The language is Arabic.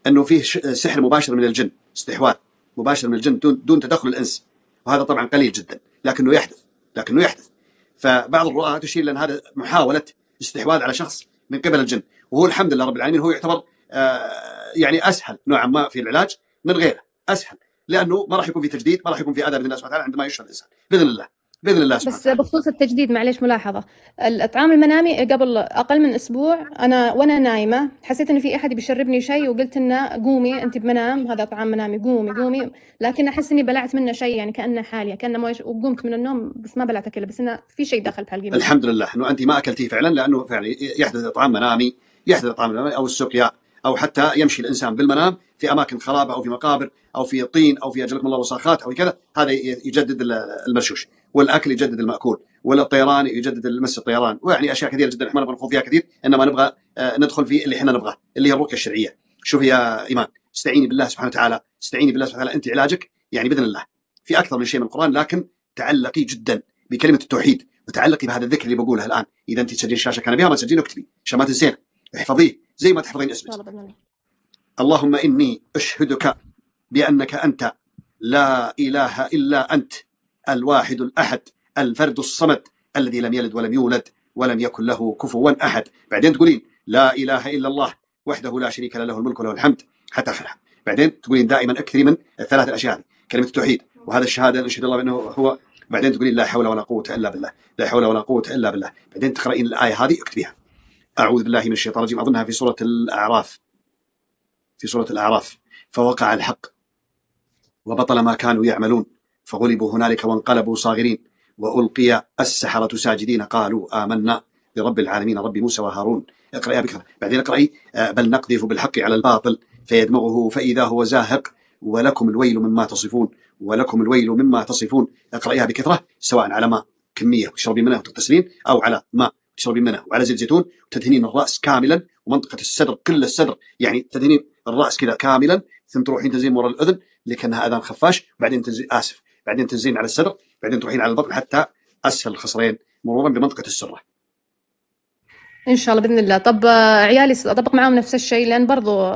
انه فيه سحر مباشر من الجن، استحواذ مباشر من الجن دون تدخل الانس، وهذا طبعا قليل جدا لكنه يحدث. فبعض الرؤى تشير لان هذا محاوله استحواذ على شخص من قبل الجن، وهو الحمد لله رب العالمين هو يعتبر يعني اسهل نوعا ما في العلاج من غيره، اسهل، لانه ما راح يكون في تجديد، ما راح يكون في اذى باذن الله سبحانه وتعالى عندما يشفى الانسان باذن الله سبحانه بس بخصوص التجديد معليش ملاحظة، الإطعام المنامي قبل أقل من أسبوع وأنا نايمة حسيت إن في أحد بيشربني شيء، وقلت إنه قومي أنت بمنام، هذا طعام منامي، قومي، لكن أحس إني بلعت منه شيء يعني كأنه حالية كأنه مويش، وقمت من النوم بس ما بلعت كله، بس إنه في شيء دخل بحلقي. الحمد لله إنه أنت ما أكلتيه فعلا، لأنه فعلا يحدث إطعام منامي أو السقيا، أو حتى يمشي الإنسان بالمنام في أماكن خرابة أو في مقابر أو في طين أو في أجلكم الله وساخات أو كذا، هذا يجدد المرشوش، والأكل يجدد المأكول، والطيران يجدد المس الطيران، ويعني أشياء كثيرة جدا إحنا نبغى نخوض فيها كثير، إنما نبغى ندخل في اللي إحنا نبغاه اللي هي الرقية الشرعية. شوفي يا إيمان، استعيني بالله سبحانه وتعالى، أنت علاجك يعني بإذن الله في أكثر من شيء من القرآن، لكن تعلقي جدا بكلمة التوحيد، وتعلقي بهذا الذكر اللي بقولها الآن. إذا أنت تسجلين الشاشة كان بها، ما تسجلين اكتبي عشان ما تنسين، احفظيه زي ما تحفظين اسمك. اللهم إني أشهدك بأنك أنت لا إله إلا أنت الواحد الأحد الفرد الصمد الذي لم يلد ولم يولد ولم يكن له كفوا أحد. بعدين تقولين لا إله إلا الله وحده لا شريك له الملك وله الحمد حتى فرح. بعدين تقولين دائما أكثري من الثلاث الأشياء، كلمة التوحيد وهذا الشهادة نشهد الله بأنه هو. بعدين تقولين لا حول ولا قوة إلا بالله، لا حول ولا قوة إلا بالله. بعدين تقرأين الآية هذه اكتبيها، أعوذ بالله من الشيطان الرجيم، أظنها في سورة الأعراف، فوقع الحق وبطل ما كانوا يعملون فغلبوا هنالك وانقلبوا صاغرين وألقي السحرة ساجدين قالوا آمنا برب العالمين رب موسى وهارون. اقرأيها بكثرة. بعدين اقرأي بل نقذف بالحق على الباطل فيدمغه فإذا هو زاهق ولكم الويل مما تصفون. اقرأيها بكثرة، سواء على ماء كمية تشربين منها وتغتسلين، أو على ماء تشربين منها وعلى زيت زيتون، وتدهنين الرأس كاملا ومنطقة الصدر، كل الصدر، يعني تدهنين الرأس كذا كاملا، ثم تروحين تنزين ورا الأذن لكنها أذان خفاش، بعدين بعدين تنزين على الصدر، بعدين تروحين على البطن حتى أسفل الخصرين مرورا بمنطقة السرة إن شاء الله بإذن الله. طب عيالي أطبق معاهم نفس الشيء؟ لأن برضو